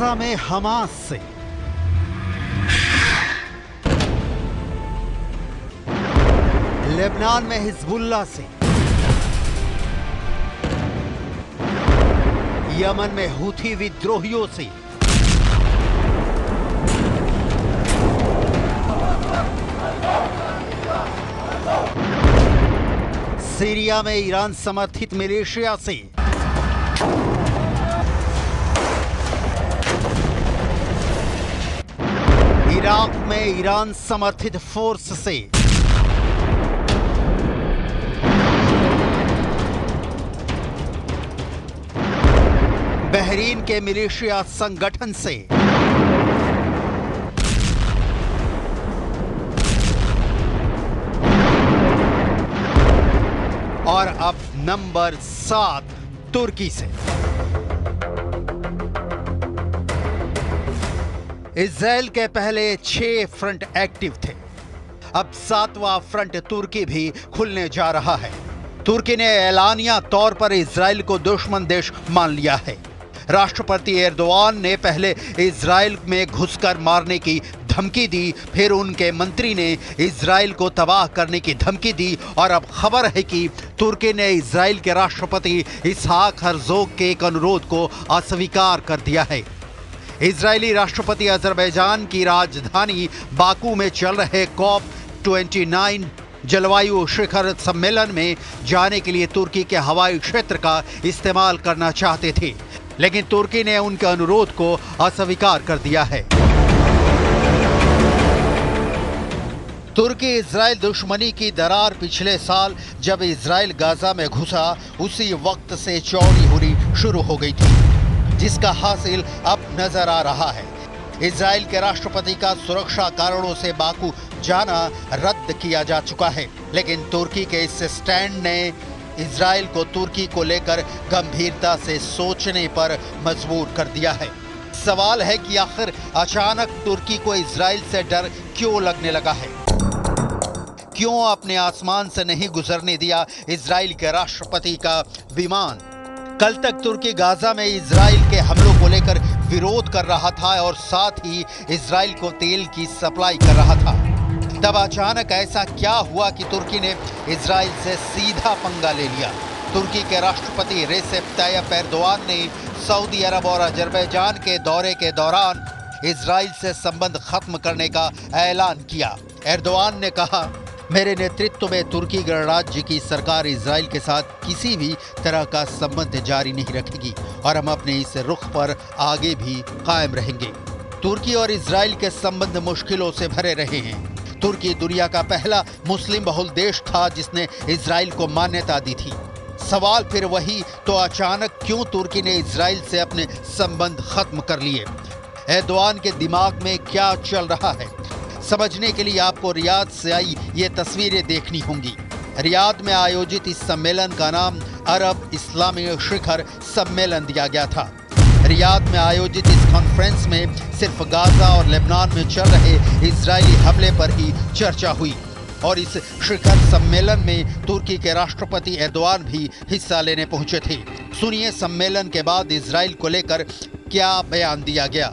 Gaza में Hamas से, Lebanon में हिजबुल्लाह से, यमन में हूथी विद्रोहियों से, सीरिया में ईरान समर्थित मिलिशिया से, इराक में ईरान समर्थित फोर्स से, बहरीन के मिलिशिया संगठन से, और अब नंबर 7 तुर्की से। इजराइल के पहले 6 फ्रंट एक्टिव थे। अब 7वां फ्रंट तुर्की भी खुलने जा रहा है। तुर्की ने एलानिया तौर पर इजराइल को दुश्मन देश मान लिया है। राष्ट्रपति एर्दोआन ने पहले इजराइल में घुसकर मारने की धमकी दी, फिर उनके मंत्री ने इजराइल को तबाह करने की धमकी दी, और अब खबर है कि तुर्की ने इजराइल के राष्ट्रपति इसहाक हर्जोग के एक अनुरोध को अस्वीकार कर दिया है। इजरायली राष्ट्रपति अजरबैजान की राजधानी बाकू में चल रहे COP29 जलवायु शिखर सम्मेलन में जाने के लिए तुर्की के हवाई क्षेत्र का इस्तेमाल करना चाहते थे, लेकिन तुर्की ने उनके अनुरोध को अस्वीकार कर दिया है। तुर्की इजराइल दुश्मनी की दरार पिछले साल जब इजराइल गाजा में घुसा उसी वक्त से चौड़ी होनी शुरू हो गई थी, जिसका हासिल अब नजर आ रहा है। इजराइल के राष्ट्रपति का सुरक्षा कारणों से बाकू जाना रद्द किया जा चुका है, लेकिन तुर्की के इस स्टैंड ने इजराइल को तुर्की को लेकर गंभीरता से सोचने पर मजबूर कर दिया है। सवाल है कि आखिर अचानक तुर्की को इजराइल से डर क्यों लगने लगा है? क्यों अपने आसमान से नहीं गुजरने दिया इजराइल के राष्ट्रपति का विमान? कल तक तुर्की गाजा में इजराइल के हमलों को लेकर विरोध कर रहा था और साथ ही इजराइल को तेल की सप्लाई कर रहा था। तब अचानक ऐसा क्या हुआ कि तुर्की ने इजराइल से सीधा पंगा ले लिया? तुर्की के राष्ट्रपति रेसेप ताय्यप एर्दोआन ने सऊदी अरब और अजरबैजान के दौरे के दौरान इजराइल से संबंध खत्म करने का ऐलान किया। एर्दोआन ने कहा, मेरे नेतृत्व में तुर्की गणराज्य की सरकार इजराइल के साथ किसी भी तरह का संबंध जारी नहीं रखेगी और हम अपने इस रुख पर आगे भी कायम रहेंगे। तुर्की और इजराइल के संबंध मुश्किलों से भरे रहे हैं। तुर्की दुनिया का पहला मुस्लिम बहुल देश था जिसने इजराइल को मान्यता दी थी। सवाल फिर वही, तो अचानक क्यों तुर्की ने इजराइल से अपने संबंध खत्म कर लिए? एर्दोआन के दिमाग में क्या चल रहा है? समझने के लिए आपको रियाद से आई ये तस्वीरें देखनी होंगी। रियाद में आयोजित इस सम्मेलन का नाम अरब इस्लामी शिखर सम्मेलन दिया गया था। रियाद में आयोजित इस कॉन्फ्रेंस में सिर्फ गाजा और लेबनान में चल रहे इजरायली हमले पर ही चर्चा हुई और इस शिखर सम्मेलन में तुर्की के राष्ट्रपति एर्दोआन भी हिस्सा लेने पहुंचे थे। सुनिए सम्मेलन के बाद इजराइल को लेकर क्या बयान दिया गया।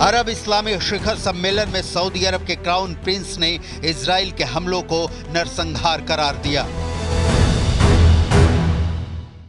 अरब इस्लामी शिखर सम्मेलन में सऊदी अरब के क्राउन प्रिंस ने इजराइल के हमलों को नरसंहार करार दिया।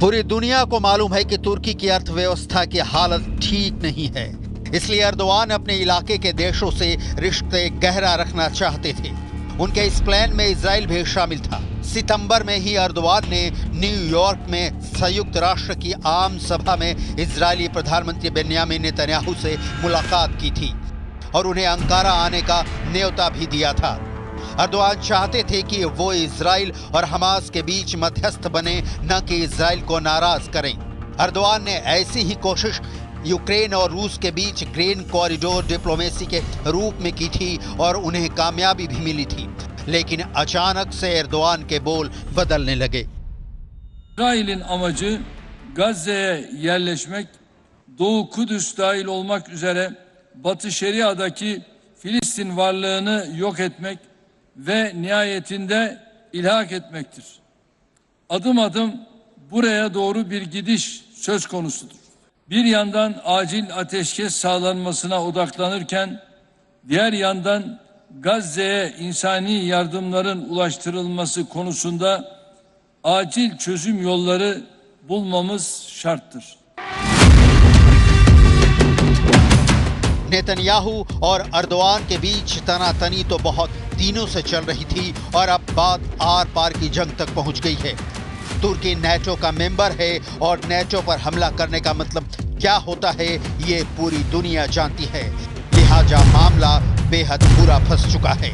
पूरी दुनिया को मालूम है कि तुर्की की अर्थव्यवस्था की हालत ठीक नहीं है। इसलिए एर्दोआन अपने इलाके के देशों से रिश्ते गहरा रखना चाहते थे। उनके इस प्लान में इजराइल भी शामिल था। सितंबर में ही एर्दोआन ने न्यूयॉर्क में संयुक्त राष्ट्र की आम सभा में इजरायली प्रधानमंत्री बेन्यामिन नेतन्याहू से मुलाकात की थी और उन्हें अंकारा आने का न्योता भी दिया था। एर्दोआन चाहते थे कि वो इजराइल और हमास के बीच मध्यस्थ बने, न कि इजराइल को नाराज करें। एर्दोआन ने ऐसी ही कोशिश यूक्रेन और रूस के बीच ग्रीन कॉरिडोर डिप्लोमेसी के रूप में की थी और उन्हें कामयाबी भी मिली थी। लेकिन अचानक से एर्दोआन के बोल बदलने लगे। İsrail'in amacı Gazze'ye yerleşmek, Doğu Kudüs dahil olmak üzere Batı Şeria'daki Filistin varlığını yok etmek ve nihayetinde ilhak etmektir. Adım adım buraya doğru bir gidiş söz konusudur. Bir yandan acil ateşkes sağlanmasına odaklanırken, diğer yandan Gazze'ye insani yardımların ulaştırılması konusunda acil çözüm yolları bulmamız şarttır. Netanyahu और Erdogan के बीच तनातनी तो बहुत दिनों से चल रही थी और अब बात आर पार की जंग तक पहुंच गई है। तुर्की नेटो का मेंबर है और नेटो पर हमला करने का मतलब क्या होता है ये पूरी दुनिया जानती है। लिहाजा मामला बेहद बुरा फंस चुका है।